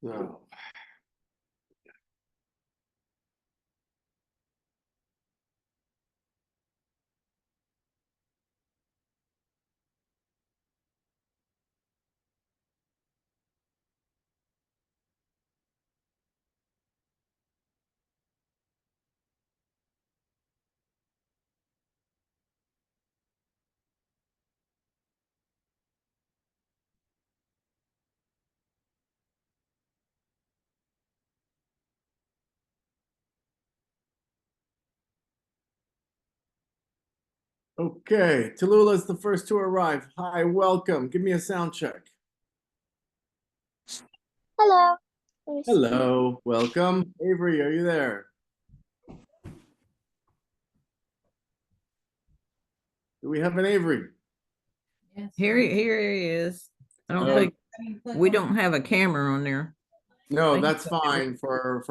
So, okay, Tallulah is the first to arrive. Hi, welcome. Give me a sound check. Hello. Hello, welcome. Avery, are you there? Do we have an Avery? Here he is. I don't think we don't have a camera on there. No, that's fine for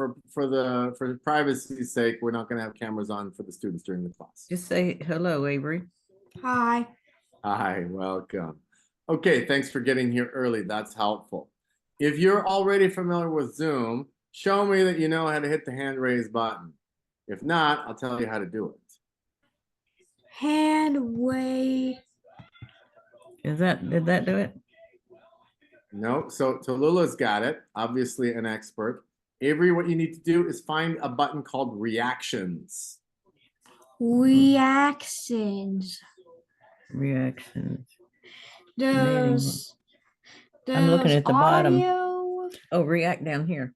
privacy's sake. We're not going to have cameras on for the students during the class. Just say hello, Avery. Hi. Hi, welcome. Okay, thanks for getting here early. That's helpful. If you're already familiar with Zoom, show me that you know how to hit the hand raise button. If not, I'll tell you how to do it. Hand wave. Did that do it? No, so Tallulah's got it, obviously an expert. Avery, what you need to do is find a button called reactions. Reactions. Reactions. There's I'm looking at the bottom. audio. Oh, react down here.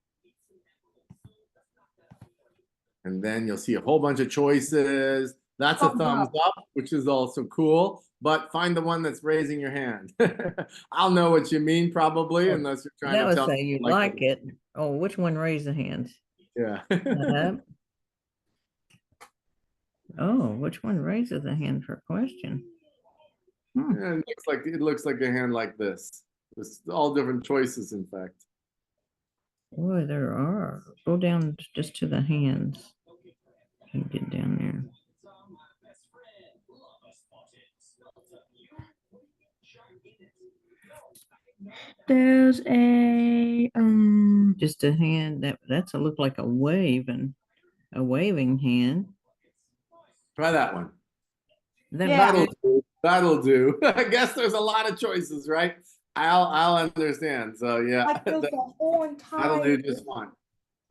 And then you'll see a whole bunch of choices. That's a thumbs up, which is also cool. But find the one that's raising your hand. I'll know what you mean probably, unless you're trying That to tell would me say you like it. Oh, which one raised the hands? Yeah. Oh, which one raises the hand for a question? Yeah, it looks like a hand like this. There's all different choices, in fact. Boy, there are. Go down just to the hands. You get down there. There's a just a hand that's a look like a waving hand. Try that one. Yeah. That'll do. I guess there's a lot of choices, right? I'll understand. So yeah, that'll do just fine.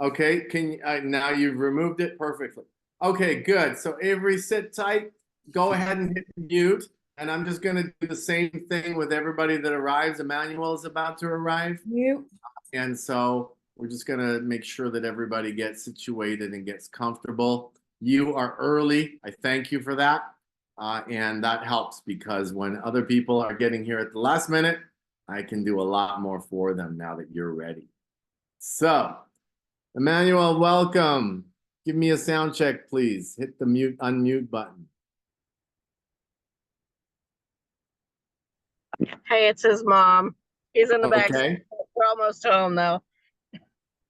Okay, can you now you've removed it perfectly. Okay, good. So Avery, sit tight. Go ahead and hit mute. And I'm just going to do the same thing with everybody that arrives. Emmanuel is about to arrive. Mute. And so we're just going to make sure that everybody gets situated and gets comfortable. You are early. I thank you for that. And that helps because when other people are getting here at the last minute, I can do a lot more for them now that you're ready. So, Emmanuel, welcome. Give me a sound check, please. Hit the unmute button. Hey, it's his mom. He's in the back. Okay. We're almost home, though.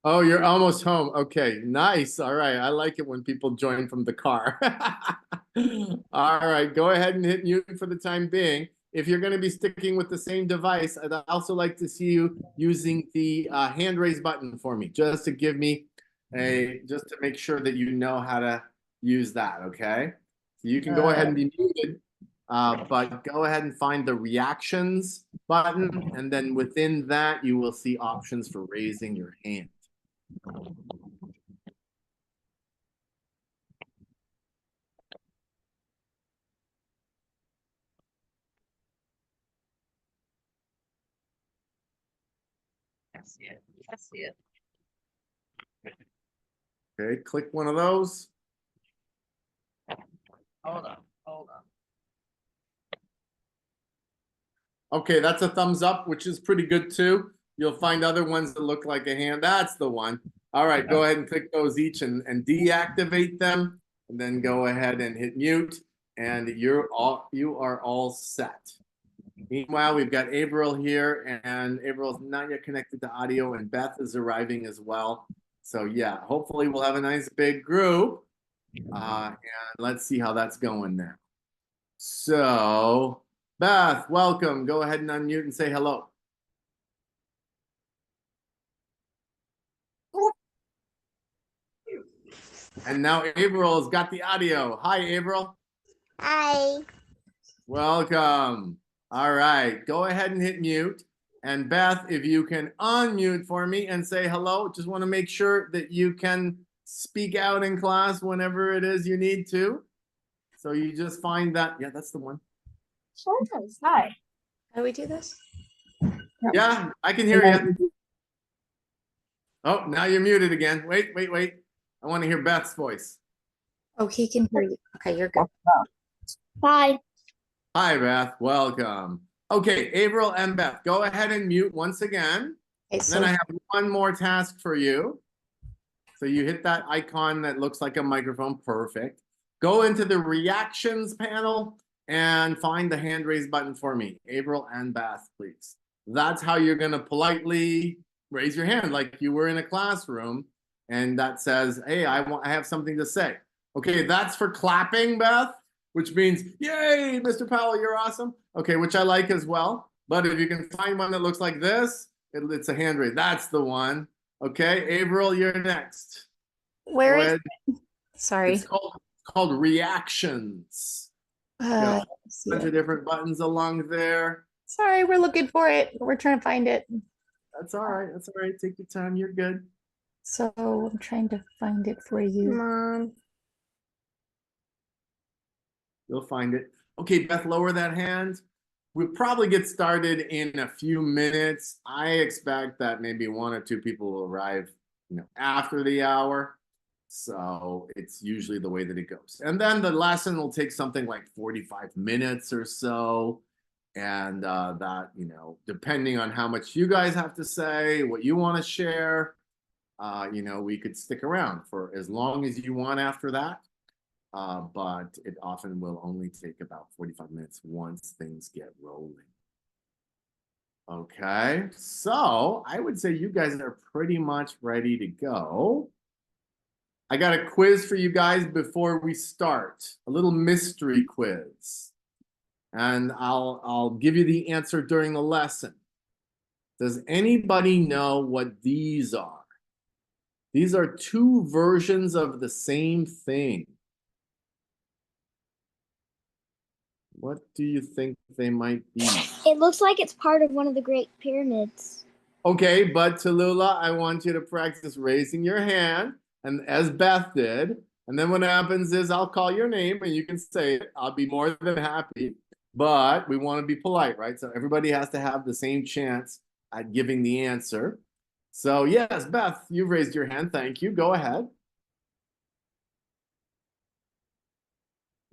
Oh, you're almost home. Okay, nice. All right. I like it when people join from the car. All right, go ahead and hit mute for the time being. If you're going to be sticking with the same device, I'd also like to see you using the hand raise button for me, just to give me just to make sure that you know how to use that, okay? So you can go ahead and be muted, but go ahead and find the reactions button, and then within that, you will see options for raising your hand. I see it. I see it. Okay, click one of those. Hold on. Hold on. Okay, that's a thumbs up, which is pretty good too. You'll find other ones that look like a hand. That's the one. All right, go ahead and click those each and deactivate them, and then go ahead and hit mute, and you are all set. Meanwhile, we've got April here, and April's not yet connected to audio, and Beth is arriving as well. So yeah, hopefully we'll have a nice big group, and let's see how that's going now. So, Beth, welcome. Go ahead and unmute and say hello. And now April has got the audio. Hi, April. Hi. Welcome. All right, go ahead and hit mute. And Beth, if you can unmute for me and say hello, just want to make sure that you can speak out in class whenever it is you need to. So you just find that, yeah, that's the one. Hi. How do we do this? Yeah, I can hear you. Oh, now you're muted again. Wait. I want to hear Beth's voice. Oh, he can hear you. Okay, you're good. Hi. Hi, Beth. Welcome. Okay, April and Beth, go ahead and mute once again. Okay, Then so I have one more task for you. So you hit that icon that looks like a microphone. Perfect. Go into the reactions panel and find the hand raise button for me. April and Beth, please. That's how you're going to politely raise your hand like you were in a classroom. And that says, hey, I have something to say. Okay, that's for clapping, Beth, which means, yay, Mr. Powell, you're awesome. Okay, which I like as well. But if you can find one that looks like this, it's a hand raise. That's the one. Okay, April, you're next. where Go is ahead. sorry. It's called reactions. Uh, A let's see bunch it. of different buttons along there. Sorry, we're looking for it. We're trying to find it. That's all right. That's all right. Take your time. You're good. So I'm trying to find it for you. Mom. You'll find it. Okay, Beth, lower that hand. We'll probably get started in a few minutes. I expect that maybe one or two people will arrive, after the hour. So it's usually the way that it goes. And then the lesson will take something like 45 minutes or so. And that, depending on how much you guys have to say, what you want to share, we could stick around for as long as you want after that. But it often will only take about 45 minutes once things get rolling. Okay, so I would say you guys are pretty much ready to go. I got a quiz for you guys before we start, a little mystery quiz. And I'll give you the answer during the lesson. Does anybody know what these are? These are two versions of the same thing. What do you think they might be? It looks like it's part of one of the Great Pyramids. Okay, but Tallulah, I want you to practice raising your hand, and as Beth did. And then what happens is I'll call your name and you can say it. I'll be more than happy. But we want to be polite, right? So everybody has to have the same chance at giving the answer. So yes, Beth, you've raised your hand. Thank you. Go ahead.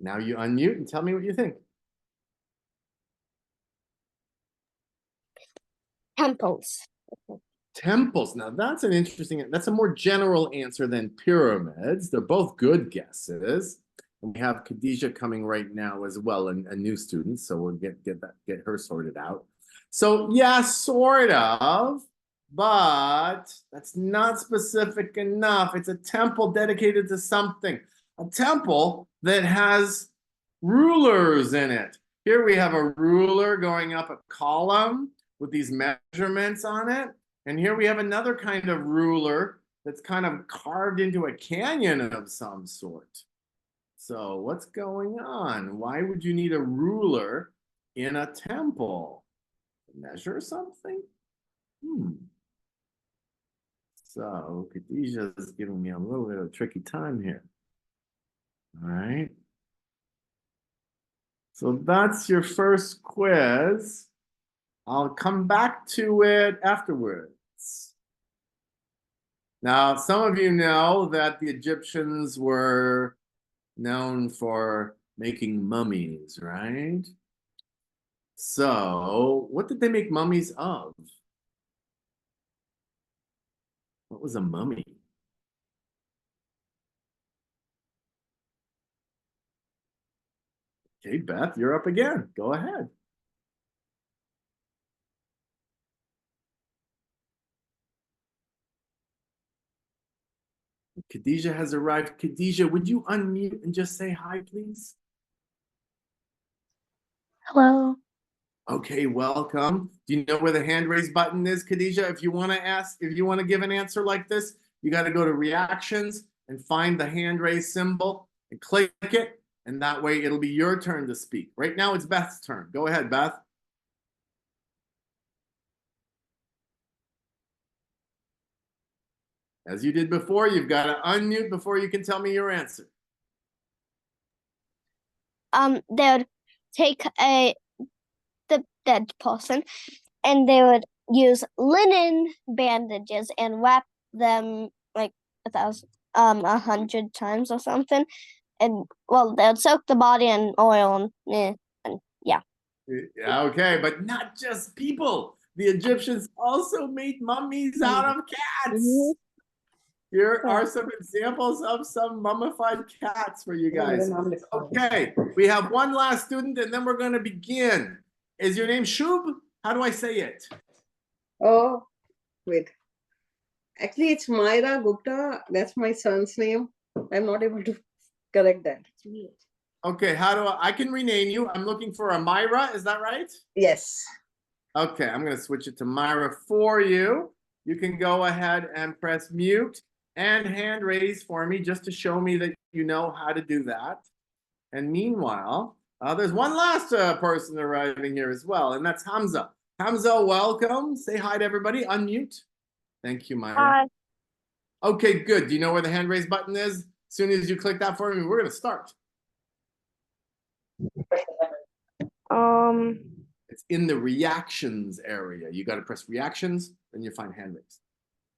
Now you unmute and tell me what you think. Temples. Temples. Now that's that's a more general answer than pyramids. They're both good guesses. And we have Khadijah coming right now as well, a new student. So we'll get her sorted out. So yeah, sort of, but that's not specific enough. It's a temple dedicated to something. A temple that has rulers in it. Here we have a ruler going up a column with these measurements on it. And here we have another kind of ruler that's kind of carved into a canyon of some sort. So what's going on? Why would you need a ruler in a temple? Measure something? So Khadijah is giving me a little bit of a tricky time here. All right. So that's your first quiz. I'll come back to it afterwards. Now, some of you know that the Egyptians were known for making mummies, right? So, what did they make mummies of? What was a mummy? Okay, Beth, you're up again. Go ahead. Khadijah has arrived. Khadijah, would you unmute and just say hi, please? Hello. Okay, welcome. Do you know where the hand raise button is, Khadijah? If you want to give an answer like this, you got to go to reactions and find the hand raise symbol and click it. And that way it'll be your turn to speak. Right now it's Beth's turn. Go ahead, Beth. As you did before, you've got to unmute before you can tell me your answer. They would take the dead person and they would use linen bandages and wrap them like 100 times or something. And well, they would soak the body in oil and yeah. Yeah, okay, but not just people. The Egyptians also made mummies out of cats. Mhm. Here are some examples of some mummified cats for you guys. Okay, we have one last student and then we're going to begin. Is your name Shub? How do I say it? Oh, wait. Actually, it's Myra Gupta. That's my son's name. I'm not able to correct that. It's weird. Okay, how do I can rename you? I'm looking for a Myra, is that right? Yes. Okay, I'm going to switch it to Myra for you. You can go ahead and press mute and hand raise for me just to show me that you know how to do that. And meanwhile, there's one last person arriving here as well, and that's Hamza. Hamza, welcome. Say hi to everybody. Unmute. Thank you, Myra. Hi. Okay, good. Do you know where the hand raise button is? As soon as you click that for me, we're going to start. It's in the reactions area. You got to press reactions, then you find hand raise.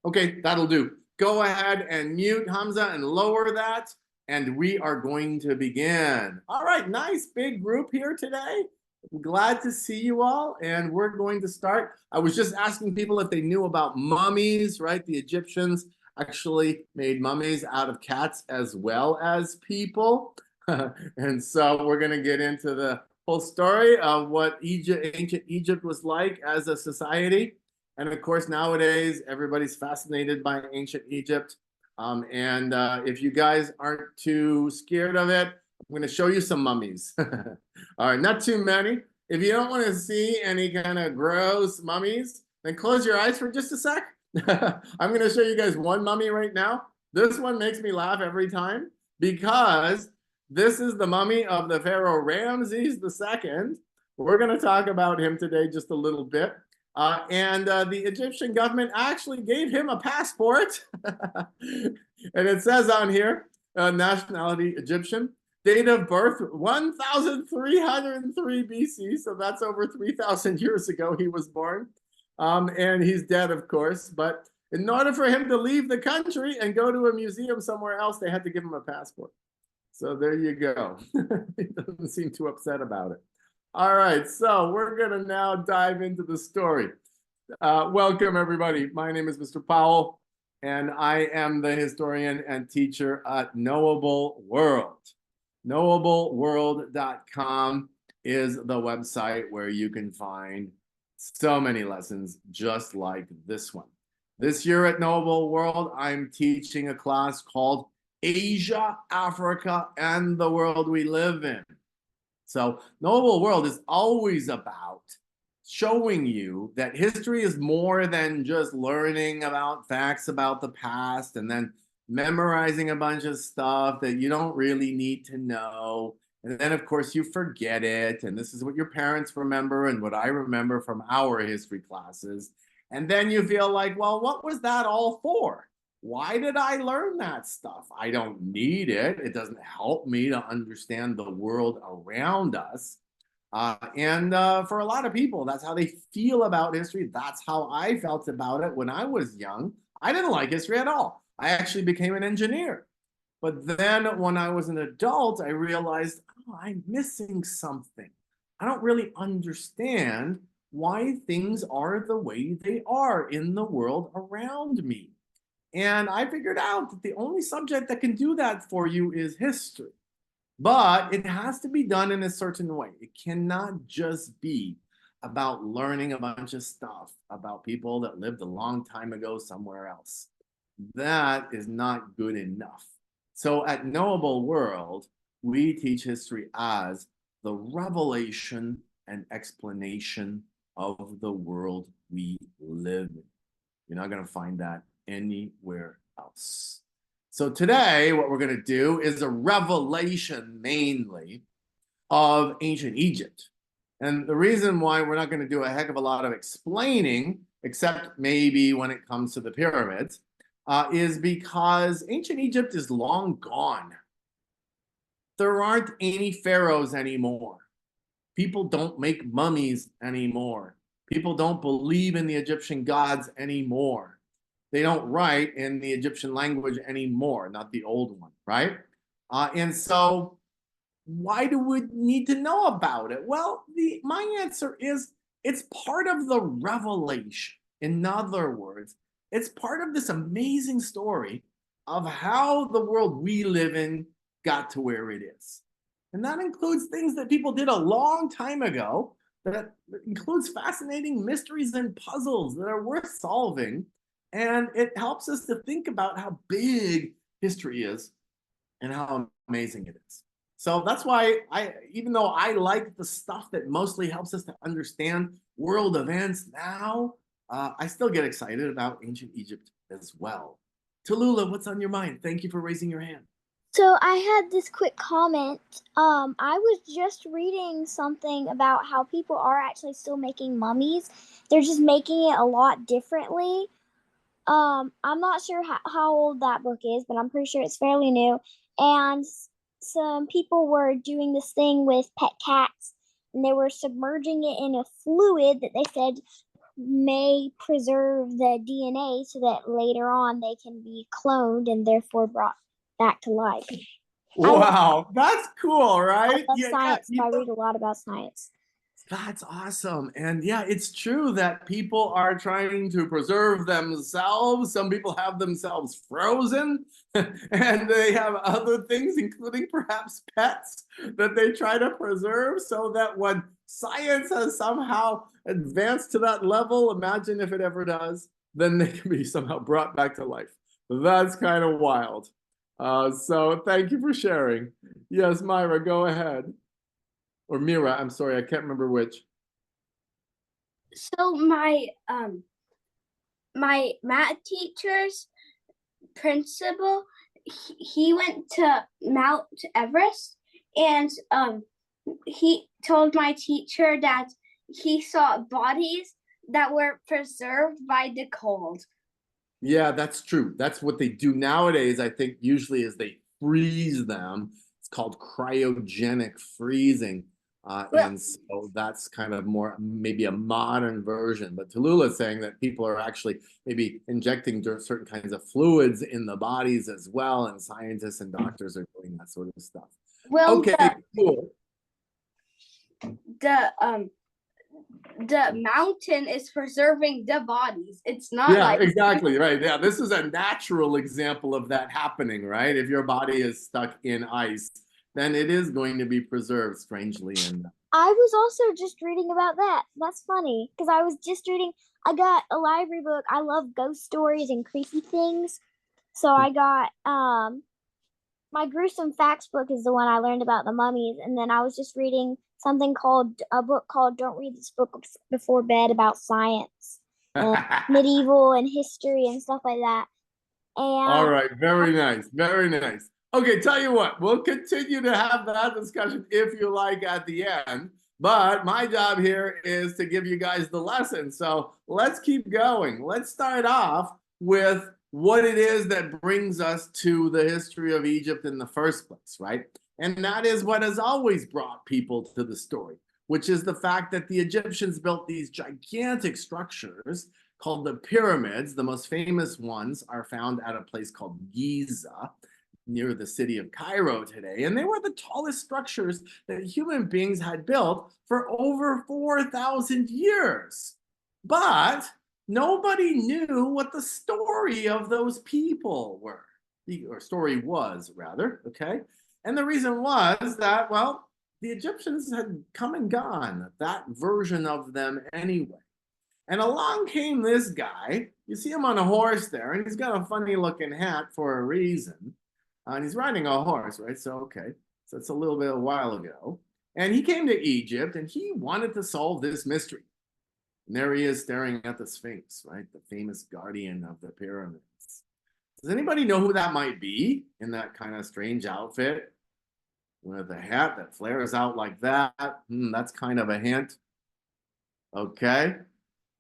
Okay, that'll do. Go ahead and mute Hamza and lower that, and we are going to begin. All right, nice big group here today. I'm glad to see you all, and we're going to start. I was just asking people if they knew about mummies, right? The Egyptians actually made mummies out of cats as well as people. And so we're going to get into the whole story of what ancient Egypt was like as a society. And of course, nowadays, everybody's fascinated by ancient Egypt. If you guys aren't too scared of it, I'm going to show you some mummies. All right, not too many. If you don't want to see any kind of gross mummies, then close your eyes for just a sec. I'm going to show you guys one mummy right now. This one makes me laugh every time because this is the mummy of the Pharaoh Ramses II. We're going to talk about him today just a little bit. The Egyptian government actually gave him a passport. And it says on here, nationality Egyptian, date of birth 1303 BC. So that's over 3,000 years ago he was born. And he's dead, of course. But in order for him to leave the country and go to a museum somewhere else, they had to give him a passport. So there you go. He doesn't seem too upset about it. All right, so we're going to now dive into the story. Welcome, everybody. My name is Mr. Powell, and I am the historian and teacher at Knowable World. KnowableWorld.com is the website where you can find so many lessons just like this one. This year at Knowable World, I'm teaching a class called Asia, Africa, and the World We Live In. So Knowable World is always about showing you that history is more than just learning about facts about the past and then memorizing a bunch of stuff that you don't really need to know. And then, of course, you forget it. And this is what your parents remember and what I remember from our history classes. And then you feel like, well, what was that all for? Why did I learn that stuff? I don't need it. It doesn't help me to understand the world around us. For a lot of people, that's how they feel about history. That's how I felt about it when I was young. I didn't like history at all. I actually became an engineer. But then when I was an adult, I realized, oh, I'm missing something. I don't really understand why things are the way they are in the world around me. And I figured out that the only subject that can do that for you is history. But it has to be done in a certain way. It cannot just be about learning a bunch of stuff about people that lived a long time ago somewhere else. That is not good enough. So at Knowable World, we teach history as the revelation and explanation of the world we live in. You're not going to find that anywhere else. So today, what we're going to do is a revelation mainly of ancient Egypt. And the reason why we're not going to do a heck of a lot of explaining, except maybe when it comes to the pyramids, is because ancient Egypt is long gone. There aren't any pharaohs anymore. People don't make mummies anymore. People don't believe in the Egyptian gods anymore. They don't write in the Egyptian language anymore, not the old one, right? And so why do we need to know about it? Well, my answer is it's part of the revelation. In other words, it's part of this amazing story of how the world we live in got to where it is. And that includes things that people did a long time ago, that includes fascinating mysteries and puzzles that are worth solving. And it helps us to think about how big history is and how amazing it is. So that's why even though I like the stuff that mostly helps us to understand world events now, I still get excited about ancient Egypt as well. Tallulah, what's on your mind? Thank you for raising your hand. So I had this quick comment. I was just reading something about how people are actually still making mummies. They're just making it a lot differently. I'm not sure how old that book is, but I'm pretty sure it's fairly new. And some people were doing this thing with pet cats, and they were submerging it in a fluid that they said may preserve the DNA so that later on they can be cloned and therefore brought back to life. Wow, that's cool, right? I love science, so I read a lot about science. That's awesome. And yeah, it's true that people are trying to preserve themselves. Some people have themselves frozen, and they have other things, including perhaps pets, that they try to preserve so that when science has somehow advanced to that level, imagine if it ever does, then they can be somehow brought back to life. That's kind of wild. So thank you for sharing. Yes, Myra, go ahead. Or Mira, I'm sorry, I can't remember which. So my math teacher's principal, he went to Mount Everest, and he told my teacher that he saw bodies that were preserved by the cold. Yeah, that's true. That's what they do nowadays, I think, usually is they freeze them. It's called cryogenic freezing. And so that's kind of more maybe a modern version. But Tallulah is saying that people are actually maybe injecting certain kinds of fluids in the bodies as well. And scientists and doctors are doing that sort of stuff. Well, okay, cool. The mountain is preserving the bodies. It's not like exactly right. Yeah, this is a natural example of that happening, right? If your body is stuck in ice, then it is going to be preserved strangely. And I was also just reading about that. That's funny because I was just reading. I got a library book. I love ghost stories and creepy things, so I got my gruesome facts book is the one I learned about the mummies, and then I was just reading a book called "Don't Read This Book Before Bed" about science, and medieval and history and stuff like that. And all right, very nice, very nice. Okay, tell you what, we'll continue to have that discussion if you like at the end, but my job here is to give you guys the lesson. So let's keep going. Let's start off with what it is that brings us to the history of Egypt in the first place, right? And that is what has always brought people to the story, which is the fact that the Egyptians built these gigantic structures called the pyramids. The most famous ones are found at a place called Giza, near the city of Cairo today. And they were the tallest structures that human beings had built for over 4,000 years. But nobody knew what the story of those people were, or story was rather, okay? And the reason was that, well, the Egyptians had come and gone, that version of them anyway. And along came this guy. You see him on a horse there, and he's got a funny looking hat for a reason. And he's riding a horse, right? So, okay. So it's a little bit a while ago. And he came to Egypt, and he wanted to solve this mystery. And there he is staring at the Sphinx, right? The famous guardian of the pyramids. Does anybody know who that might be in that kind of strange outfit? With a hat that flares out like that. That's kind of a hint. Okay.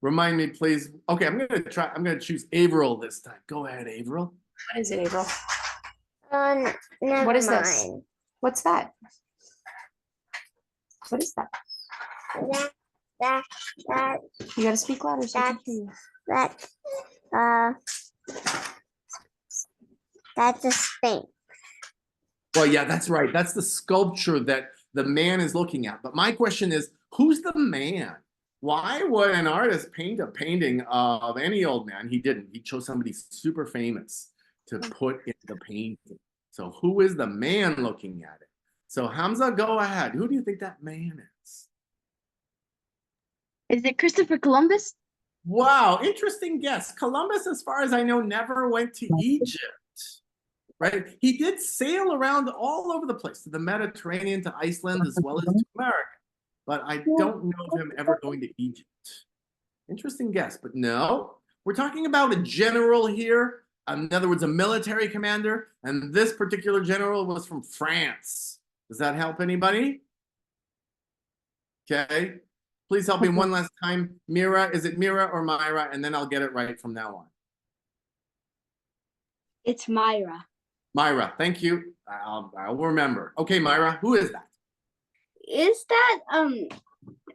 Remind me, please. Okay, I'm gonna choose Averill this time. Go ahead, Averill. What is it, April? Never What is this? mind. What's that? What is that? That You gotta speak louder so I can hear you. that's a Sphinx. Well, yeah, that's right. That's the sculpture that the man is looking at. But my question is, who's the man? Why would an artist paint a painting of any old man? He didn't. He chose somebody super famous to put in the painting. So who is the man looking at it? So Hamza, go ahead. Who do you think that man is? Is it Christopher Columbus? Wow, interesting guess. Columbus, as far as I know, never went to Egypt, right? He did sail around all over the place, to the Mediterranean, to Iceland, as well as to America. But I don't know of him ever going to Egypt. Interesting guess, but no. We're talking about a general here. In other words, a military commander. And this particular general was from France. Does that help anybody? Okay. Please help me one last time. Mira, is it Mira or Myra? And then I'll get it right from now on. It's Myra. Myra, thank you. I'll remember. Okay, Myra, who is that? Is that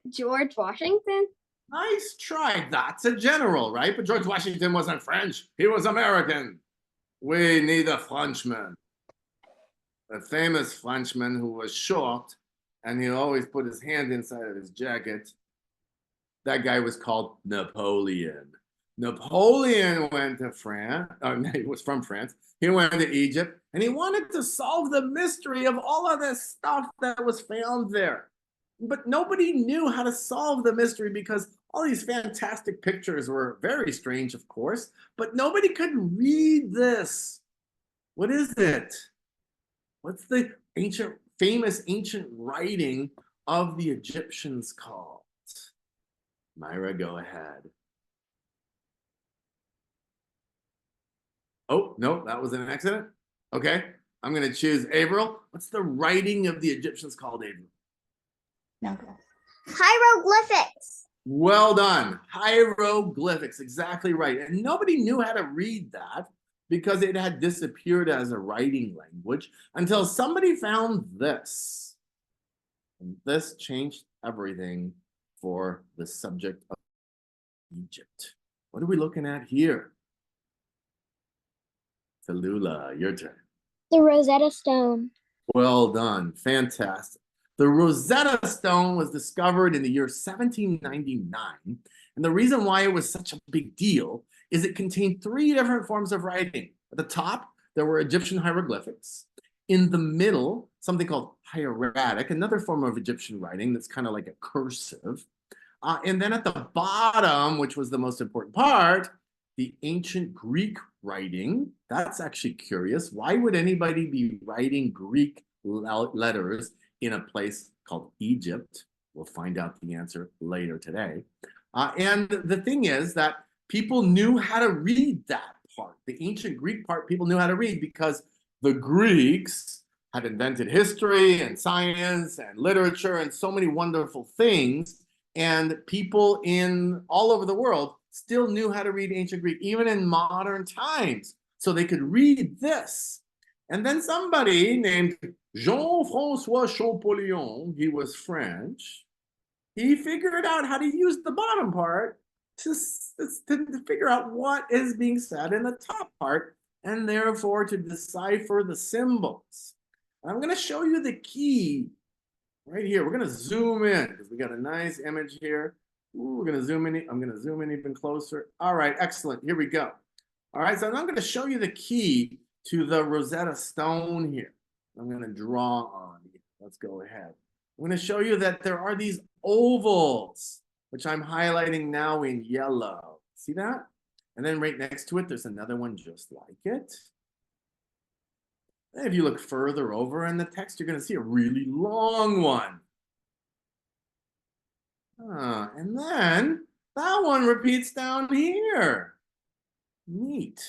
George Washington? Nice try. That's a general, right? But George Washington wasn't French. He was American. We need a Frenchman. A famous Frenchman who was short and he always put his hand inside of his jacket. That guy was called Napoleon. Napoleon went to France. He was from France. He went to Egypt and he wanted to solve the mystery of all of this stuff that was found there. But nobody knew how to solve the mystery because all these fantastic pictures were very strange, of course, but nobody could read this. What is it? What's the famous ancient writing of the Egyptians called? Myra, go ahead. Oh, no, that was an accident. Okay, I'm going to choose Averill. What's the writing of the Egyptians called, Averill? No. Hieroglyphics. Well done. Hieroglyphics, exactly right. And nobody knew how to read that because it had disappeared as a writing language until somebody found this. And this changed everything for the subject of Egypt. What are we looking at here? Tallulah, your turn. The Rosetta Stone. Well done. Fantastic. The Rosetta Stone was discovered in the year 1799. And the reason why it was such a big deal is it contained 3 different forms of writing. At the top, there were Egyptian hieroglyphics. In the middle, something called hieratic, another form of Egyptian writing that's kind of like a cursive. And then at the bottom, which was the most important part, the ancient Greek writing. That's actually curious. Why would anybody be writing Greek letters in a place called Egypt? We'll find out the answer later today. And the thing is that people knew how to read that part. The ancient Greek part, people knew how to read because the Greeks had invented history and science and literature and so many wonderful things. And people in all over the world still knew how to read ancient Greek, even in modern times. So they could read this. And then somebody named Jean-François Champollion, he was French, he figured out how to use the bottom part to figure out what is being said in the top part, and therefore to decipher the symbols. And I'm going to show you the key right here. We're going to zoom in because we got a nice image here. Ooh, we're going to zoom in. I'm going to zoom in even closer. All right, excellent. Here we go. All right, so I'm going to show you the key to the Rosetta Stone here. I'm going to draw on it. Let's go ahead. I'm going to show you that there are these ovals, which I'm highlighting now in yellow. See that? And then right next to it, there's another one just like it. And if you look further over in the text, you're going to see a really long one. And then that one repeats down here. Neat.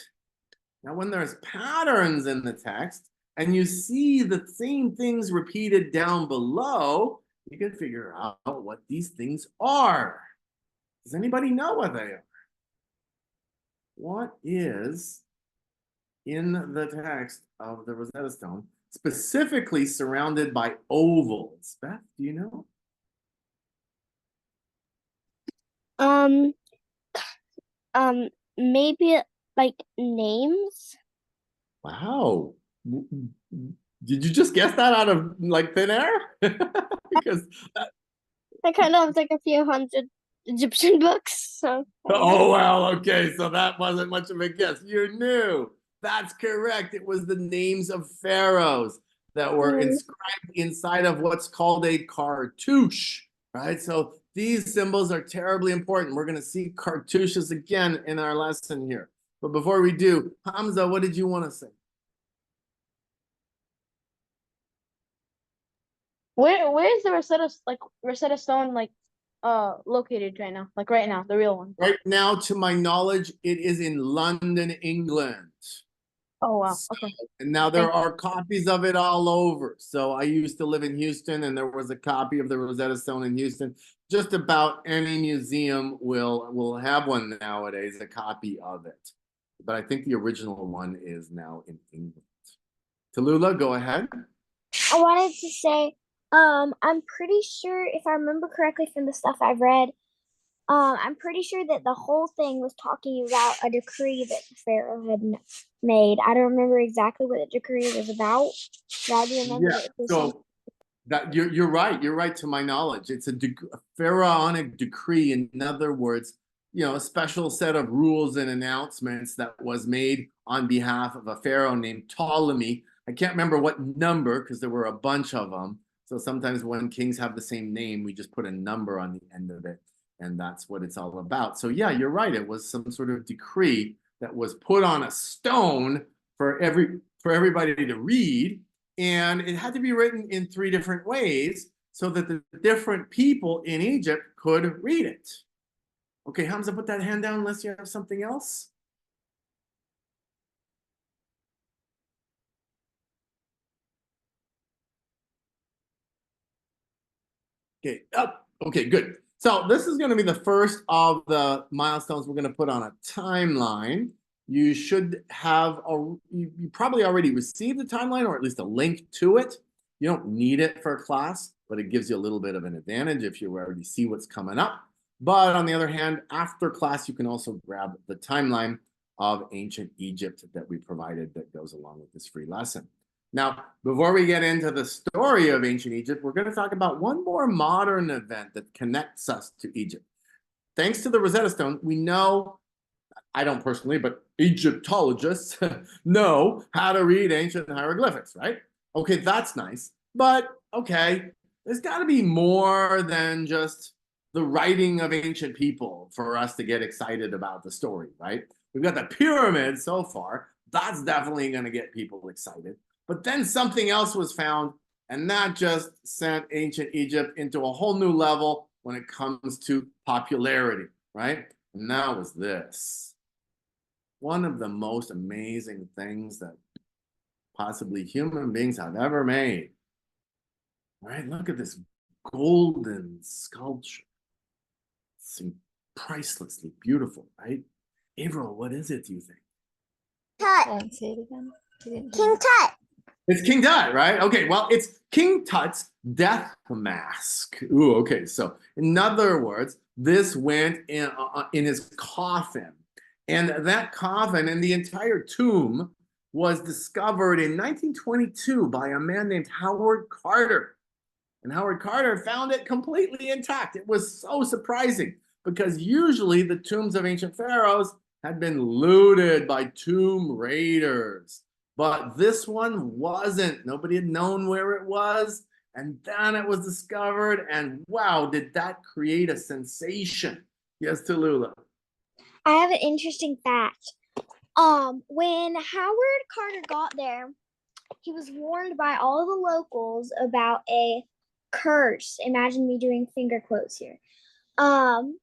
Now, when there's patterns in the text and you see the same things repeated down below, you can figure out what these things are. Does anybody know what they are? What is in the text of the Rosetta Stone, specifically surrounded by ovals? Beth, do you know? Maybe like names. Wow. Did you just guess that out of like thin air? Because I kind of have like a few hundred Egyptian books. So. oh well, okay, so that wasn't much of a guess. You knew. That's correct. It was the names of pharaohs that were inscribed inside of what's called a cartouche, right? So these symbols are terribly important. We're going to see cartouches again in our lesson here. But before we do, Hamza, what did you want to say? Where is the Rosetta Stone located right now? Like right now, the real one. Right now, to my knowledge, it is in London, England. Oh wow. Okay. And now there are copies of it all over. So I used to live in Houston, and there was a copy of the Rosetta Stone in Houston. Just about any museum will have one nowadays, a copy of it. But I think the original one is now in England. Tallulah, go ahead. I wanted to say, I'm pretty sure, if I remember correctly from the stuff I've read, I'm pretty sure that the whole thing was talking about a decree that the Pharaoh had made. I don't remember exactly what the decree was about, but I do remember that it was So that you're right. You're right to my knowledge. It's a pharaonic decree. In other words, a special set of rules and announcements that was made on behalf of a pharaoh named Ptolemy. I can't remember what number because there were a bunch of them. So sometimes when kings have the same name, we just put a number on the end of it. And that's what it's all about. So yeah, you're right. It was some sort of decree that was put on a stone for everybody to read. And it had to be written in 3 different ways so that the different people in Egypt could read it. Okay, Hamza, put that hand down unless you have something else. Okay, okay, good. So this is going to be the first of the milestones we're going to put on a timeline. You should have, you probably already received the timeline or at least a link to it. You don't need it for class, but it gives you a little bit of an advantage if you already see what's coming up. But on the other hand, after class, you can also grab the timeline of ancient Egypt that we provided that goes along with this free lesson. Now, before we get into the story of ancient Egypt, we're going to talk about one more modern event that connects us to Egypt. Thanks to the Rosetta Stone, we know, I don't personally, but Egyptologists know how to read ancient hieroglyphics, right? Okay, that's nice. But, okay, there's got to be more than just the writing of ancient people for us to get excited about the story, right? We've got the pyramids so far. That's definitely going to get people excited. But then something else was found, and that just sent ancient Egypt into a whole new level when it comes to popularity, right? And that was this. One of the most amazing things that possibly human beings have ever made. Right? Look at this golden sculpture. It's pricelessly beautiful, right? Avril, what is it, do you think? Tut. Say it again. King Tut. It's King Tut, right? Okay, well, it's King Tut's death mask. Ooh, okay. So, in other words, this went in his coffin. And that coffin and the entire tomb was discovered in 1922 by a man named Howard Carter. And Howard Carter found it completely intact. It was so surprising because usually the tombs of ancient pharaohs had been looted by tomb raiders. But this one wasn't. Nobody had known where it was. And then it was discovered. And wow, did that create a sensation? Yes, Tallulah. I have an interesting fact. When Howard Carter got there, he was warned by all the locals about a curse. Imagine me doing finger quotes here. And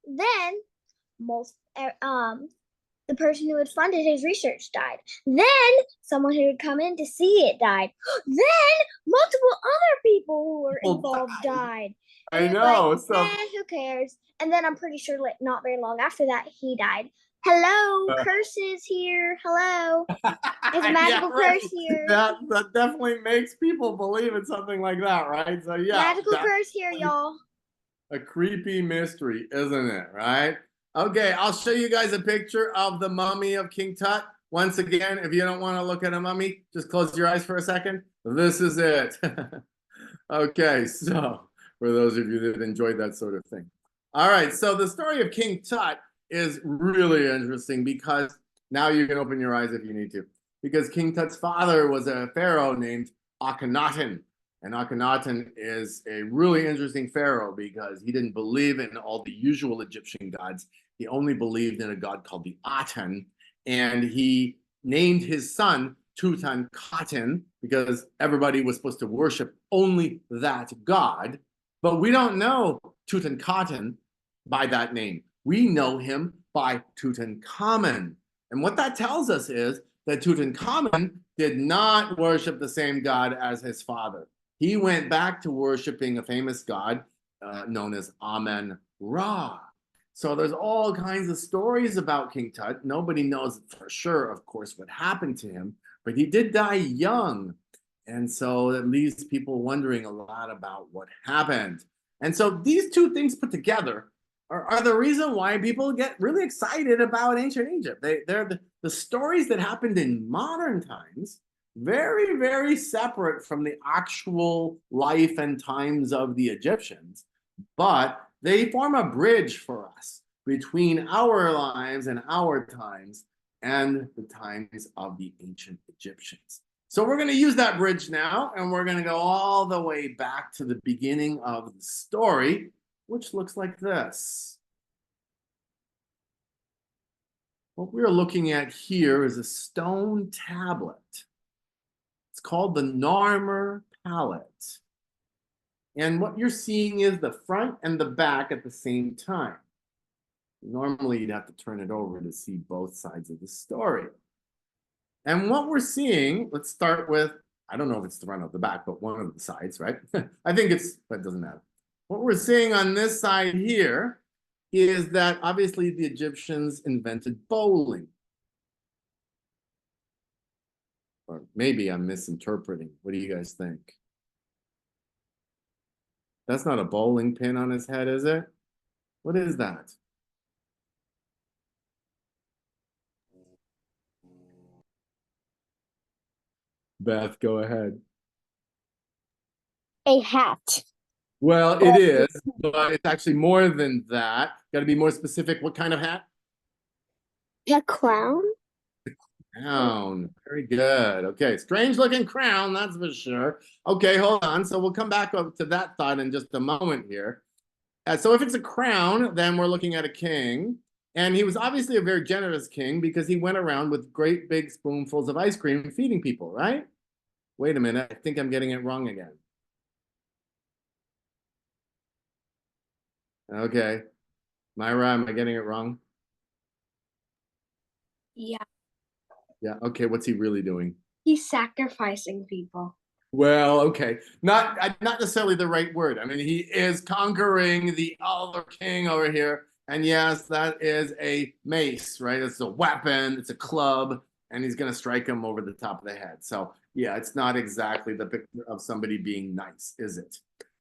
then most the person who had funded his research died. Then someone who had come in to see it died. Then multiple other people who were People involved died. I And it's know. like, So who cares? And then I'm pretty sure like not very long after that he died. Hello, curses here. Hello. There's a magical right. curse here. That definitely makes people believe in something like that, right? So yeah, Magical that's curse here, y'all. a creepy mystery, isn't it? Right? Okay, I'll show you guys a picture of the mummy of King Tut. Once again, if you don't want to look at a mummy, just close your eyes for a second. This is it. Okay, so for those of you that enjoyed that sort of thing. All right, so the story of King Tut is really interesting because now you can open your eyes if you need to. Because King Tut's father was a pharaoh named Akhenaten. And Akhenaten is a really interesting pharaoh because he didn't believe in all the usual Egyptian gods. He only believed in a god called the Aten. And he named his son Tutankhaten because everybody was supposed to worship only that god. But we don't know Tutankhaten by that name. We know him by Tutankhamun. And what that tells us is that Tutankhamun did not worship the same god as his father. He went back to worshiping a famous god known as Amen-Ra. So there's all kinds of stories about King Tut. Nobody knows for sure, of course, what happened to him, but he did die young. And so it leaves people wondering a lot about what happened. And so these two things put together are the reason why people get really excited about ancient Egypt. They're the stories that happened in modern times, very, very separate from the actual life and times of the Egyptians, but they form a bridge for us between our lives and our times and the times of the ancient Egyptians. So we're going to use that bridge now, and we're going to go all the way back to the beginning of the story, which looks like this. What we're looking at here is a stone tablet. It's called the Narmer Palette. And what you're seeing is the front and the back at the same time. Normally, you'd have to turn it over to see both sides of the story. And what we're seeing, let's start with, I don't know if it's the front or the back, but one of the sides, right? I think it's, but it doesn't matter. What we're seeing on this side here is that obviously the Egyptians invented bowling. Or maybe I'm misinterpreting. What do you guys think? That's not a bowling pin on his head, is it? What is that? Beth, go ahead. A hat. Well, it is, but it's actually more than that. Got to be more specific. What kind of hat? A crown? Crown. Very good. Okay, strange looking crown, that's for sure. Okay, hold on. So we'll come back up to that thought in just a moment here. So if it's a crown, then we're looking at a king. And he was obviously a very generous king because he went around with great big spoonfuls of ice cream feeding people, right? Wait a minute. I think I'm getting it wrong again. Okay. Myra, am I getting it wrong? Yeah. Yeah. Okay. What's he really doing? He's sacrificing people. Well, okay. Not necessarily the right word. I mean, he is conquering the other king over here. And yes, that is a mace, right? It's a weapon. It's a club. And he's going to strike him over the top of the head. So yeah, it's not exactly the picture of somebody being nice, is it?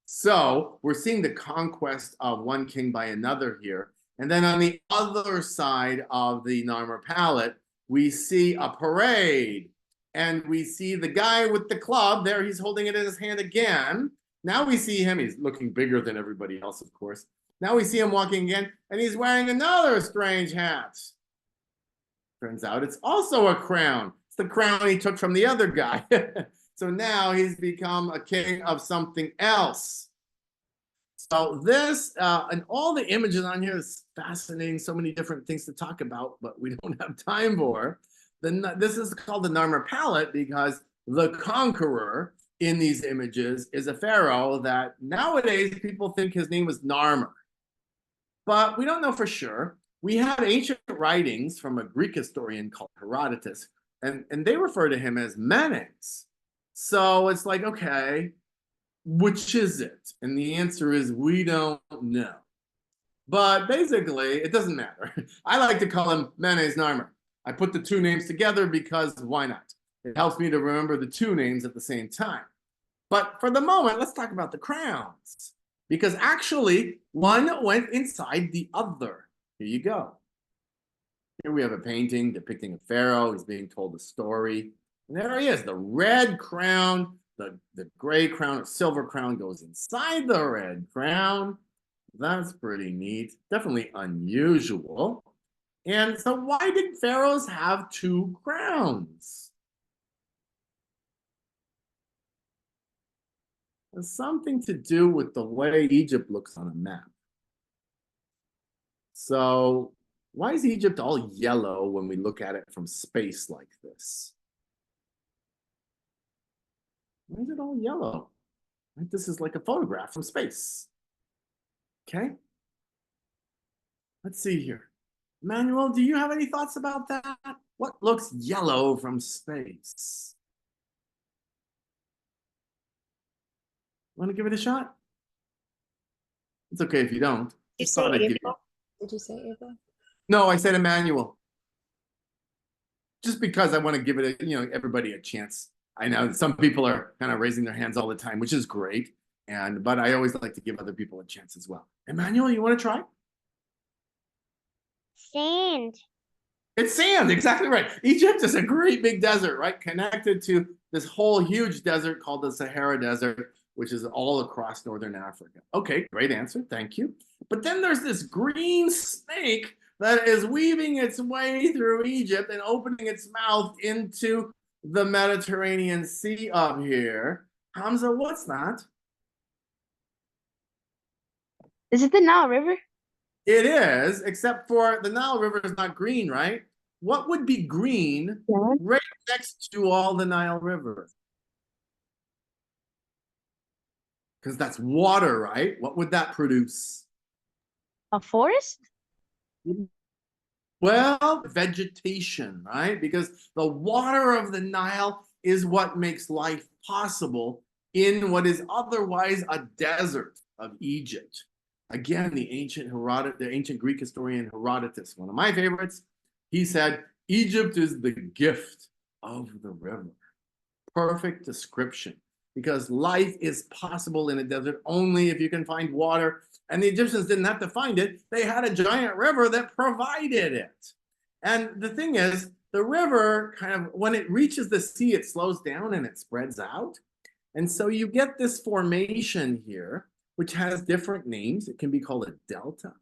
So we're seeing the conquest of one king by another here. And then on the other side of the Narmer Palette, we see a parade. And we see the guy with the club there. He's holding it in his hand again. Now we see him. He's looking bigger than everybody else, of course. Now we see him walking again, and he's wearing another strange hat. Turns out it's also a crown. It's the crown he took from the other guy. So now he's become a king of something else. So this, and all the images on here is fascinating. So many different things to talk about, but we don't have time for. This is called the Narmer Palette because the conqueror in these images is a pharaoh that nowadays people think his name was Narmer. But we don't know for sure. we have ancient writings from a Greek historian called Herodotus, and they refer to him as Menes. So it's like, okay, which is it? And the answer is we don't know. But basically, it doesn't matter. I like to call him Menes Narmer. I put the two names together because why not? It helps me to remember the two names at the same time. But for the moment, let's talk about the crowns. Because actually, one went inside the other. Here you go. Here we have a painting depicting a pharaoh. He's being told a story. And there he is, the red crown, the gray crown or silver crown goes inside the red crown. That's pretty neat. Definitely unusual. And so why did pharaohs have two crowns? There's something to do with the way Egypt looks on a map. So why is Egypt all yellow when we look at it from space like this? Why is it all yellow? Right? This is like a photograph from space. Okay. Let's see here. Emmanuel, do you have any thoughts about that? What looks yellow from space? Want to give it a shot? It's okay if you don't. Did you Just say thought I'd give you- April? Did you say April? No, I said Emmanuel. Just because I want to give it a, everybody a chance. I know some people are kind of raising their hands all the time, which is great. But I always like to give other people a chance as well. Emmanuel, you want to try? Sand. It's sand, exactly right. Egypt is a great big desert, right? Connected to this whole huge desert called the Sahara Desert, which is all across northern Africa. Okay, great answer, thank you. But then there's this green snake that is weaving its way through Egypt and opening its mouth into the Mediterranean Sea up here. Hamza, what's that? Is it the Nile River? It is, except for the Nile River is not green, right? What would be green right next to all the Nile River? Because that's water, right? What would that produce? A forest? Well, vegetation, right? Because the water of the Nile is what makes life possible in what is otherwise a desert of Egypt. Again, the ancient Greek historian Herodotus, one of my favorites, he said, Egypt is the gift of the river. Perfect description, because life is possible in a desert only if you can find water. And the Egyptians didn't have to find it. They had a giant river that provided it. And the thing is, the river kind of, when it reaches the sea, it slows down and it spreads out. And so you get this formation here, which has different names. It can be called a delta.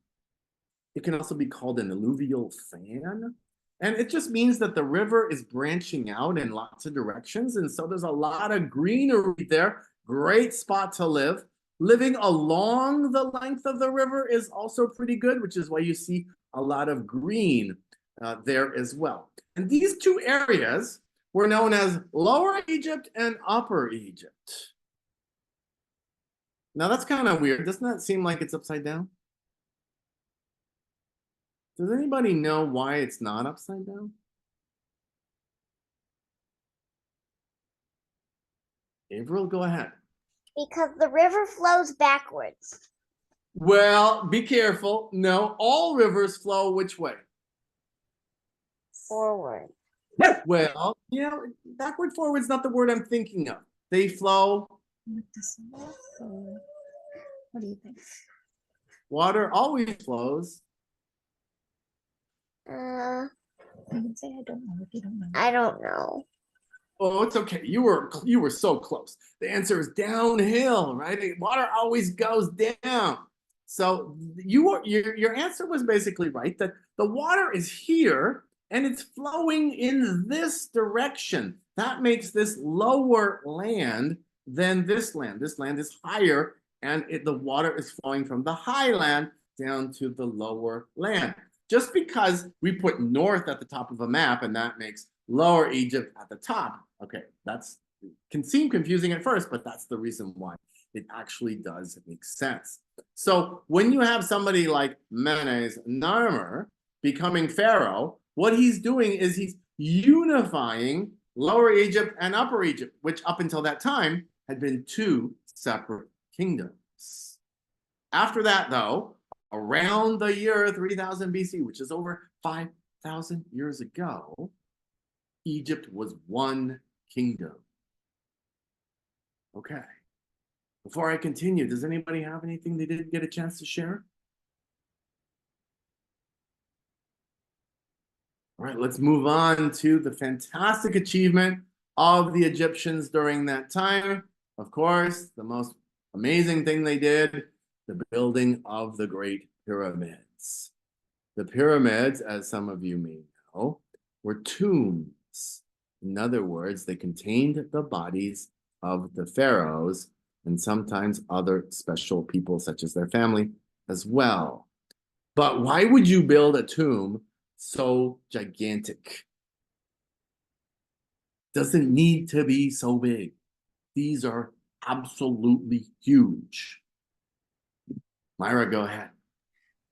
It can also be called an alluvial fan. And it just means that the river is branching out in lots of directions. And so there's a lot of greenery there. Great spot to live. Living along the length of the river is also pretty good, which is why you see a lot of green there as well. And these two areas were known as Lower Egypt and Upper Egypt. Now that's kind of weird. Doesn't that seem like it's upside down? Does anybody know why it's not upside down? April, go ahead. Because the river flows backwards. Well, be careful. No, all rivers flow which way? Forward. Well, backward forward is not the word I'm thinking of. They flow. What do you think? Water always flows. You can say I don't know if you don't know. I don't know. Oh, it's okay. You were so close. The answer is downhill, right? Water always goes down. So your answer was basically right, that the water is here and it's flowing in this direction. That makes this lower land than this land. This land is higher, and the water is flowing from the highland down to the lower land. Just because we put north at the top of a map and that makes Lower Egypt at the top. Okay, can seem confusing at first, but that's the reason why it actually does make sense. So when you have somebody like Menes Narmer, becoming Pharaoh, what he's doing is he's unifying Lower Egypt and Upper Egypt, which up until that time had been two separate kingdoms. After that, though, around the year 3000 BC, which is over 5,000 years ago, Egypt was one kingdom. Okay. Before I continue, does anybody have anything they didn't get a chance to share? All right, let's move on to the fantastic achievement of the Egyptians during that time. Of course, the most amazing thing they did, the building of the Great Pyramids. The pyramids, as some of you may know, were tombs. In other words, they contained the bodies of the pharaohs and sometimes other special people such as their family as well. But why would you build a tomb so gigantic? Doesn't need to be so big. These are absolutely huge. Myra, go ahead.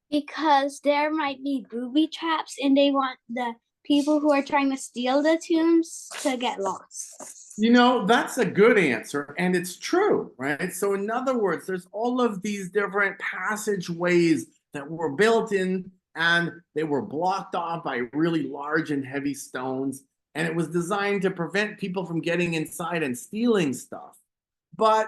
Because there might be booby traps and they want the people who are trying to steal the tombs to get lost. You know, that's a good answer, and it's true, right? So in other words, there's all of these different passageways that were built in, and they were blocked off by really large and heavy stones, and it was designed to prevent people from getting inside and stealing stuff. But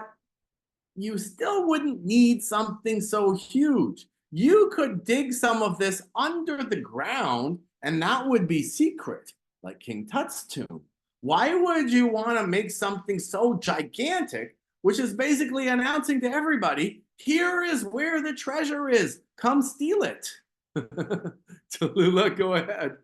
you still wouldn't need something so huge. You could dig some of this under the ground, and that would be secret, like King Tut's tomb. Why would you want to make something so gigantic, which is basically announcing to everybody, here is where the treasure is, come steal it? Tallulah, go ahead.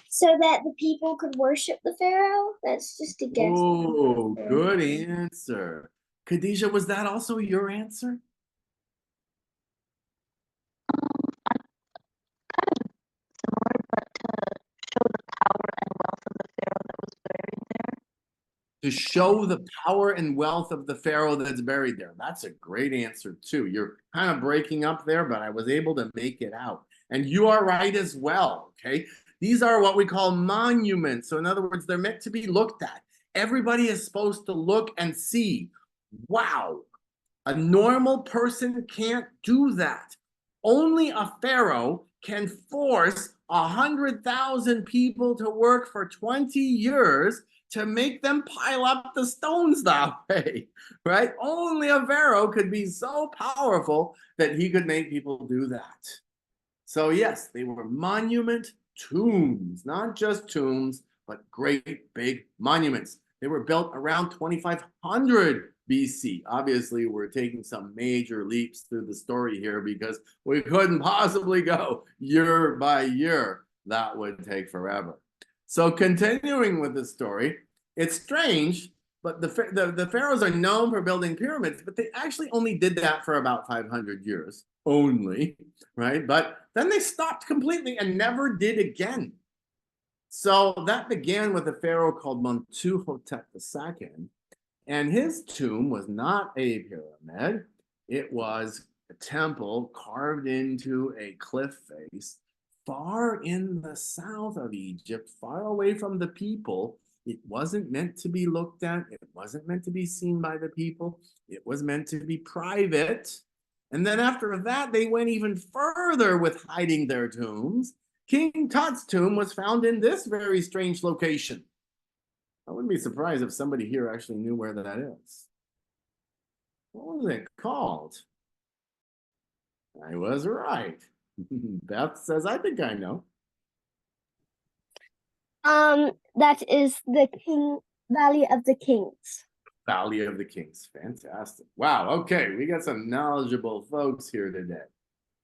So that the people could worship the pharaoh. That's just a guess. Oh, good answer. Khadijah, was that also your answer? To show the power and wealth of the pharaoh that's buried there. That's a great answer too. You're kind of breaking up there, but I was able to make it out. And you are right as well, okay? These are what we call monuments. So in other words, they're meant to be looked at. Everybody is supposed to look and see, wow, a normal person can't do that. Only a pharaoh can force 100,000 people to work for 20 years to make them pile up the stones that way, right? Only a pharaoh could be so powerful that he could make people do that. So yes, they were monument tombs, not just tombs, but great big monuments. They were built around 2500 BC. Obviously, we're taking some major leaps through the story here because we couldn't possibly go year by year. That would take forever. So continuing with the story, it's strange, but the pharaohs are known for building pyramids, but they actually only did that for about 500 years only, right? But then they stopped completely and never did again. So that began with a pharaoh called Mentuhotep II, and his tomb was not a pyramid. It was a temple carved into a cliff face far in the south of Egypt, far away from the people. It wasn't meant to be looked at. It wasn't meant to be seen by the people. It was meant to be private. And then after that, they went even further with hiding their tombs. King Tut's tomb was found in this very strange location. I wouldn't be surprised if somebody here actually knew where that is. What was it called? I was right. Beth says, I think I know. That is the Valley of the Kings. Valley of the Kings. Fantastic. Wow. Okay. We got some knowledgeable folks here today.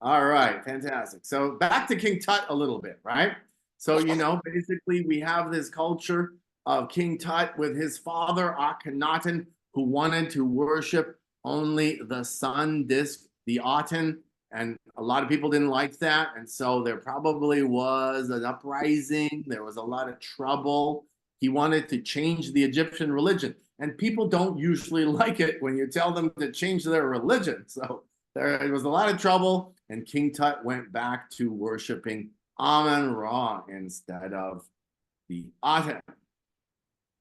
All right. Fantastic. So back to King Tut a little bit, right? So, you know, basically we have this culture of King Tut with his father, Akhenaten, who wanted to worship only the sun disk, the Aten. And a lot of people didn't like that. And so there probably was an uprising. There was a lot of trouble. He wanted to change the Egyptian religion. And people don't usually like it when you tell them to change their religion. So there was a lot of trouble. and King Tut went back to worshiping Amun-Ra instead of the Aten.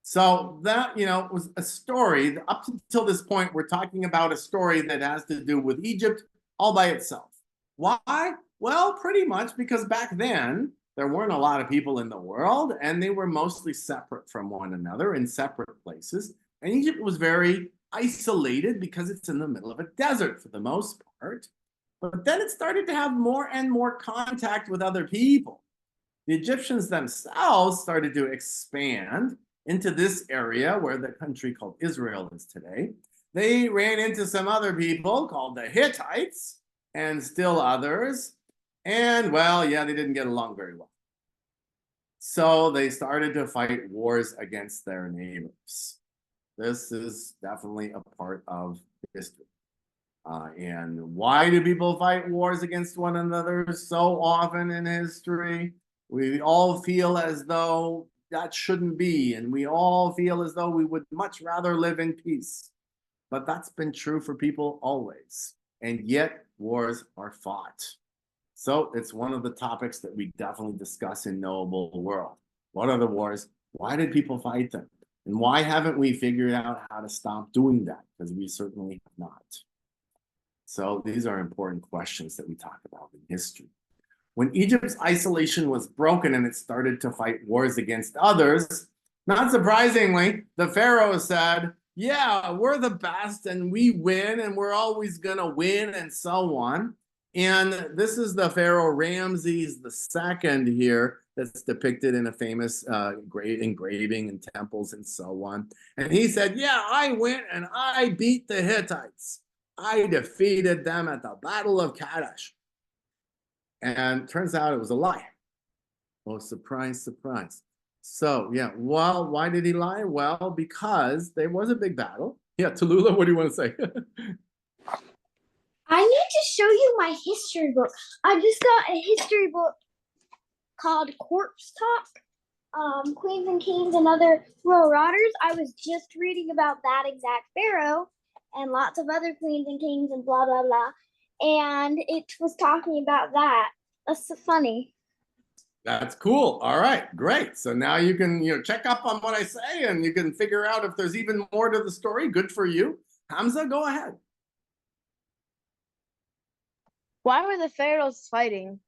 So that, was a story. Up until this point, we're talking about a story that has to do with Egypt all by itself. Why? Well, pretty much because back then, there weren't a lot of people in the world, and they were mostly separate from one another in separate places. And Egypt was very isolated because it's in the middle of a desert for the most part. But then it started to have more and more contact with other people. The Egyptians themselves started to expand into this area where the country called Israel is today. They ran into some other people called the Hittites and still others. And well, yeah, they didn't get along very well. So they started to fight wars against their neighbors. This is definitely a part of history. And why do people fight wars against one another so often in history? We all feel as though that shouldn't be, and we all feel as though we would much rather live in peace. But that's been true for people always, and yet wars are fought. So it's one of the topics that we definitely discuss in Knowable World. What are the wars? Why did people fight them? And why haven't we figured out how to stop doing that? Because we certainly have not. So these are important questions that we talk about in history. When Egypt's isolation was broken and it started to fight wars against others, not surprisingly, the pharaoh said, yeah, we're the best and we win and we're always going to win and so on. And this is the pharaoh Ramses II here that's depicted in a famous engraving in temples and so on. And he said, yeah, I went and I beat the Hittites. I defeated them at the Battle of Kadesh. And turns out it was a lie. Oh, surprise, surprise. So, yeah, well, why did he lie? Well, because there was a big battle. Yeah, Tallulah, what do you want to say? I need to show you my history book. I just got a history book called Corpse Talk, Queens and Kings and Other Royal Rotters. I was just reading about that exact pharaoh and lots of other queens and kings and blah, blah, blah. And it was talking about that. That's so funny. That's cool. All right, great. So now you can, check up on what I say and you can figure out if there's even more to the story. Good for you. Hamza, go ahead. Why were the pharaohs fighting?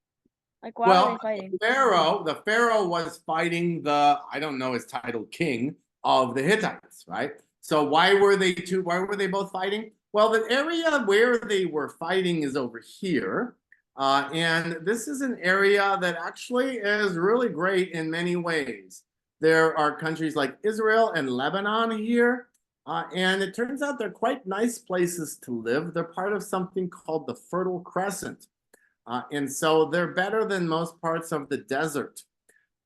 Like, why were they fighting? The pharaoh was fighting I don't know his title, king of the Hittites, right? So why were they both fighting? Well, the area where they were fighting is over here. And this is an area that actually is really great in many ways. There are countries like Israel and Lebanon here. And it turns out they're quite nice places to live. They're part of something called the Fertile Crescent. And so they're better than most parts of the desert.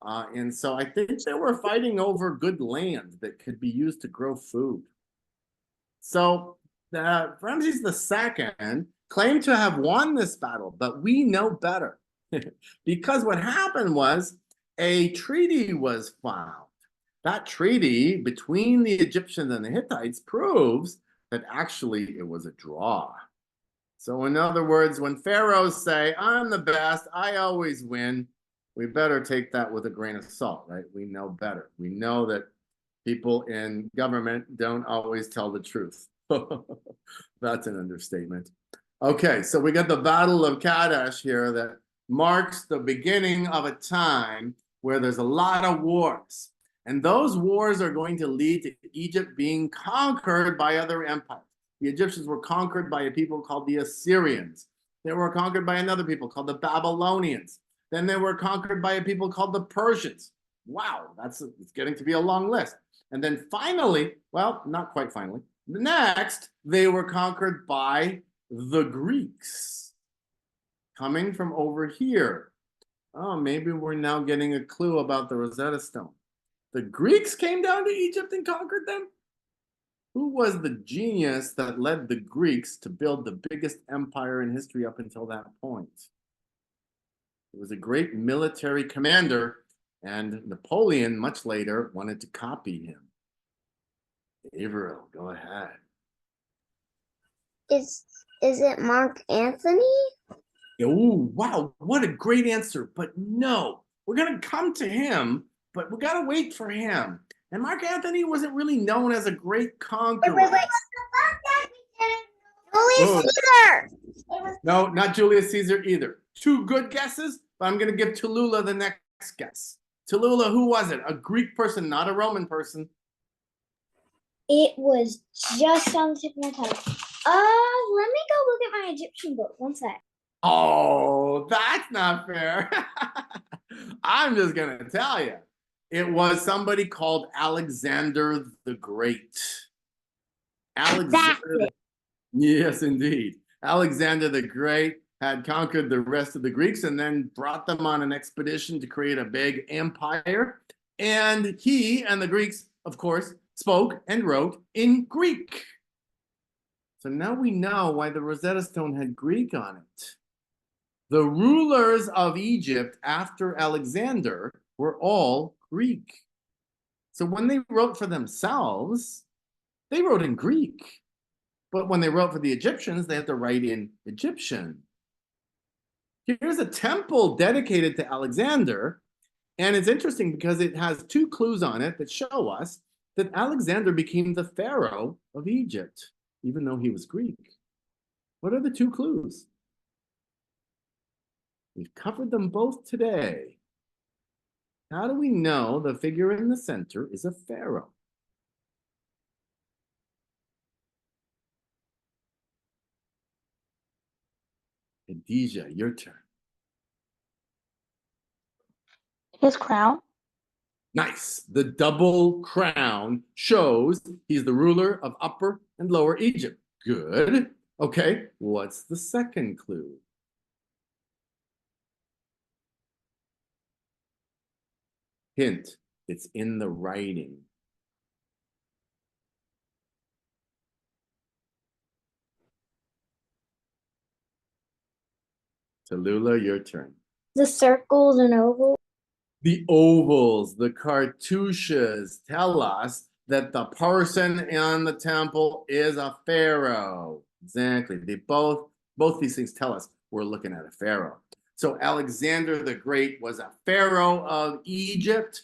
And so I think they were fighting over good land that could be used to grow food. So Ramses II claimed to have won this battle, but we know better. Because what happened was a treaty was found. That treaty between the Egyptians and the Hittites proves that actually it was a draw. So in other words, when pharaohs say, I'm the best, I always win, we better take that with a grain of salt, right? We know better. We know that people in government don't always tell the truth. That's an understatement. Okay, so we got the Battle of Kadesh here that marks the beginning of a time where there's a lot of wars. And those wars are going to lead to Egypt being conquered by other empires. The Egyptians were conquered by a people called the Assyrians. They were conquered by another people called the Babylonians. Then they were conquered by a people called the Persians. Wow, it's getting to be a long list. And then finally, well, not quite finally, next, they were conquered by the Greeks, coming from over here. Oh, maybe we're now getting a clue about the Rosetta Stone. The Greeks came down to Egypt and conquered them? Who was the genius that led the Greeks to build the biggest empire in history up until that point? It was a great military commander, and Napoleon, much later, wanted to copy him. Averill, go ahead. Is it Mark Antony? Oh, wow, what a great answer. But no, we're going to come to him, but we got to wait for him. And Mark Antony wasn't really known as a great conqueror. Julius Oh. Caesar. No, not Julius Caesar either. Two good guesses, but I'm going to give Tallulah the next guess. Tallulah, who was it? A Greek person, not a Roman person. It was just on the tip of my tongue. Let me go look at my Egyptian book. One sec. Oh, that's not fair. I'm just going to tell you. It was somebody called Alexander the Great. Alexander. Yes, indeed. Alexander the Great had conquered the rest of the Greeks and then brought them on an expedition to create a big empire. And he and the Greeks, of course, spoke and wrote in Greek. So now we know why the Rosetta Stone had Greek on it. The rulers of Egypt after Alexander were all Greek. So when they wrote for themselves, they wrote in Greek. But when they wrote for the Egyptians, they had to write in Egyptian. Here's a temple dedicated to Alexander. And it's interesting because it has two clues on it that show us that Alexander became the pharaoh of Egypt, even though he was Greek. What are the two clues? We've covered them both today. How do we know the figure in the center is a pharaoh? Khadijah, your turn. His crown. Nice. The double crown shows he's the ruler of Upper and Lower Egypt. Good. Okay, what's the second clue? Hint, it's in the writing. Tallulah, your turn. The circles and ovals. The ovals, the cartouches tell us that the person in the temple is a pharaoh. Exactly. They both these things tell us we're looking at a pharaoh. So Alexander the Great was a pharaoh of Egypt,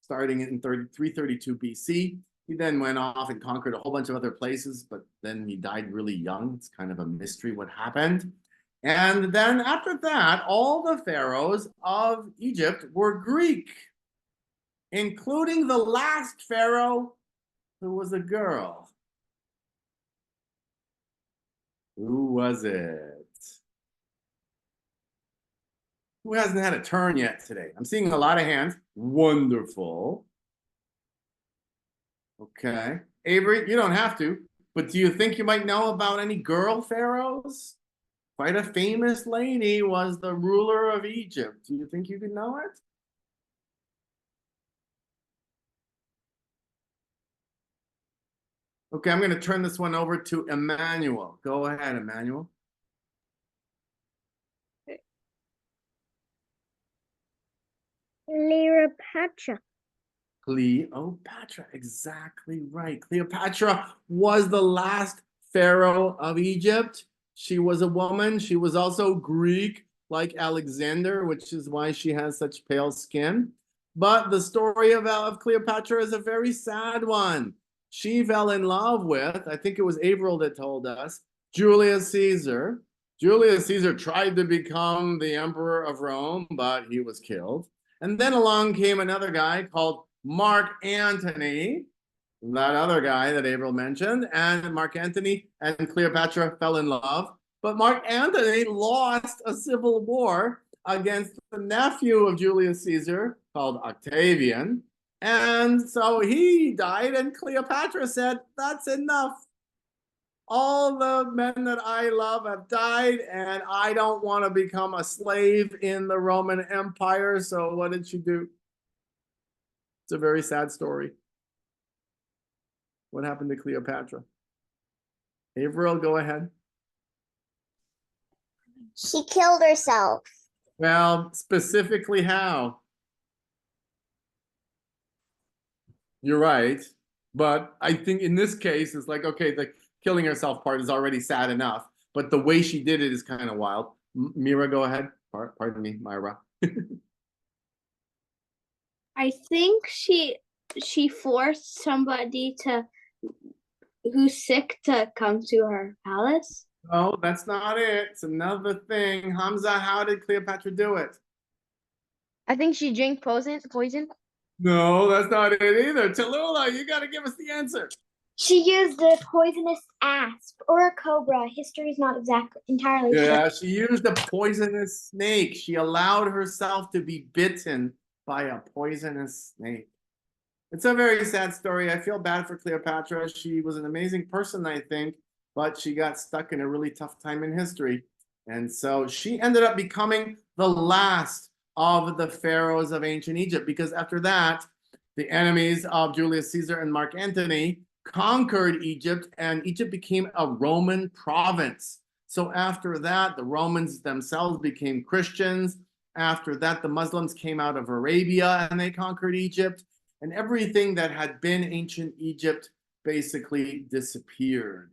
starting in 332 BC. He then went off and conquered a whole bunch of other places, but then he died really young. It's kind of a mystery what happened. And then after that, all the pharaohs of Egypt were Greek, including the last pharaoh who was a girl. Who was it? Who hasn't had a turn yet today? I'm seeing a lot of hands. Wonderful. Okay. Avery, you don't have to, but do you think you might know about any girl pharaohs? Quite a famous lady was the ruler of Egypt. Do you think you could know it? Okay, I'm going to turn this one over to Emmanuel. Go ahead, Emmanuel. Cleopatra. Cleopatra, exactly right. Cleopatra was the last pharaoh of Egypt. She was a woman. She was also Greek, like Alexander, which is why she has such pale skin. But the story of Cleopatra is a very sad one. She fell in love with, I think it was Averill that told us, Julius Caesar. Julius Caesar tried to become the emperor of Rome, but he was killed. And then along came another guy called Mark Antony, that other guy that Averill mentioned, and Mark Antony and Cleopatra fell in love. But Mark Antony lost a civil war against the nephew of Julius Caesar called Octavian. And so he died, and Cleopatra said, that's enough. All the men that I love have died, and I don't want to become a slave in the Roman Empire. So what did she do? It's a very sad story. What happened to Cleopatra? Averill, go ahead. She killed herself. Well, specifically how? You're right. But I think in this case, it's like, okay, the killing herself part is already sad enough. But the way she did it is kind of wild. Mira, go ahead. Pardon me, Myra. I think she forced somebody who's sick to come to her palace. No, that's not it. It's another thing. Hamza, how did Cleopatra do it? I think she drank poison. No, that's not it either. Tallulah, you got to give us the answer. She used a poisonous asp or a cobra. History is not exactly entirely sure. Yeah, she used a poisonous snake. She allowed herself to be bitten by a poisonous snake. It's a very sad story. I feel bad for Cleopatra. She was an amazing person, I think, but she got stuck in a really tough time in history. And so she ended up becoming the last of the pharaohs of ancient Egypt, because after that, the enemies of Julius Caesar and Mark Antony conquered Egypt, and Egypt became a Roman province. So after that, the Romans themselves became Christians. After that, the Muslims came out of Arabia and they conquered Egypt, and everything that had been ancient Egypt basically disappeared.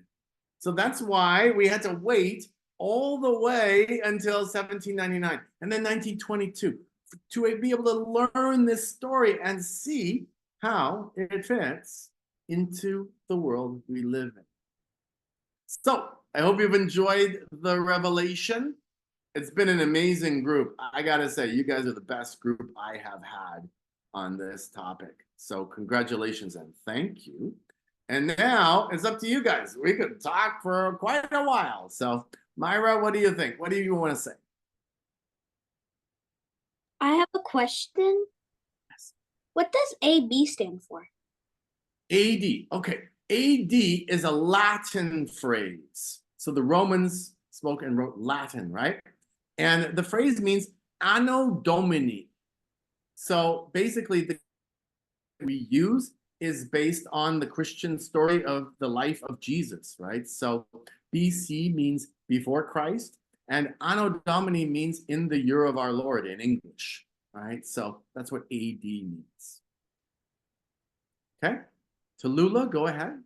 So that's why we had to wait all the way until 1799 and then 1922 to be able to learn this story and see how it fits into the world we live in. So I hope you've enjoyed the revelation. It's been an amazing group. I gotta say, you guys are the best group I have had on this topic. So congratulations and thank you. And now it's up to you guys. We could talk for quite a while. So Myra, what do you think? What do you want to say? I have a question. Yes. What does AB stand for? AD. Okay. AD is a Latin phrase. So the Romans spoke and wrote Latin, right? And the phrase means Anno Domini. So basically, the we use is based on the Christian story of the life of Jesus, right? So BC means before Christ, and Anno Domini means in the year of our Lord in English, right? So that's what AD means. Okay, Tallulah, go ahead.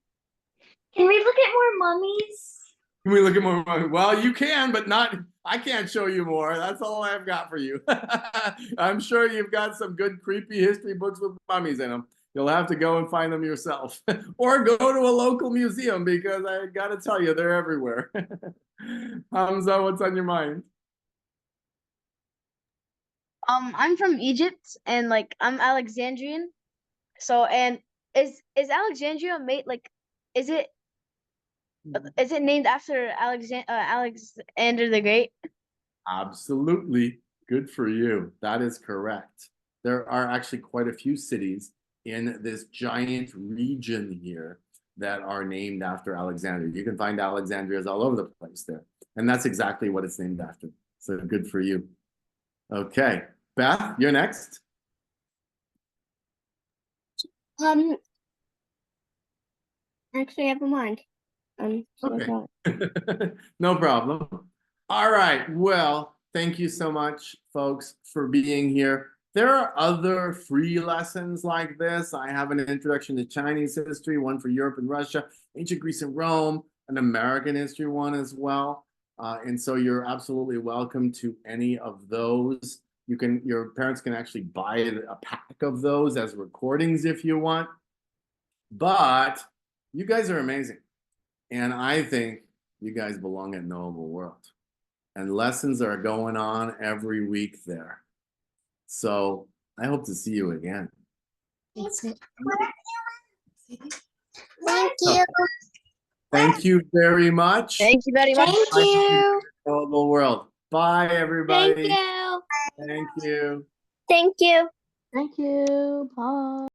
Can we look at more mummies? Can we look at more? Well, you can, but not, I can't show you more. That's all I've got for you. I'm sure you've got some good creepy history books with mummies in them. You'll have to go and find them yourself or go to a local museum, because I got to tell you, they're everywhere. Hamza, what's on your mind? I'm from Egypt and like I'm Alexandrian. So and is Alexandria made like is it named after Alexander the Great? Absolutely. Good for you. That is correct. There are actually quite a few cities in this giant region here that are named after Alexandria. You can find Alexandrias all over the place there. And that's exactly what it's named after. So good for you. Okay. Beth, you're next. Actually, I have a mind. Okay. No problem. All right. Well, thank you so much, folks, for being here. There are other free lessons like this. I have an introduction to Chinese history, one for Europe and Russia, ancient Greece and Rome, an American history one as well. And so you're absolutely welcome to any of those. Your parents can actually buy a pack of those as recordings if you want. But you guys are amazing. And I think you guys belong at Knowable World. And lessons are going on every week there. So I hope to see you again. Thank you. Thank you very much. Thank you very much. Thank you. Knowable World. Bye, everybody. Thank you. Thank you. Thank you. Thank you. Bye.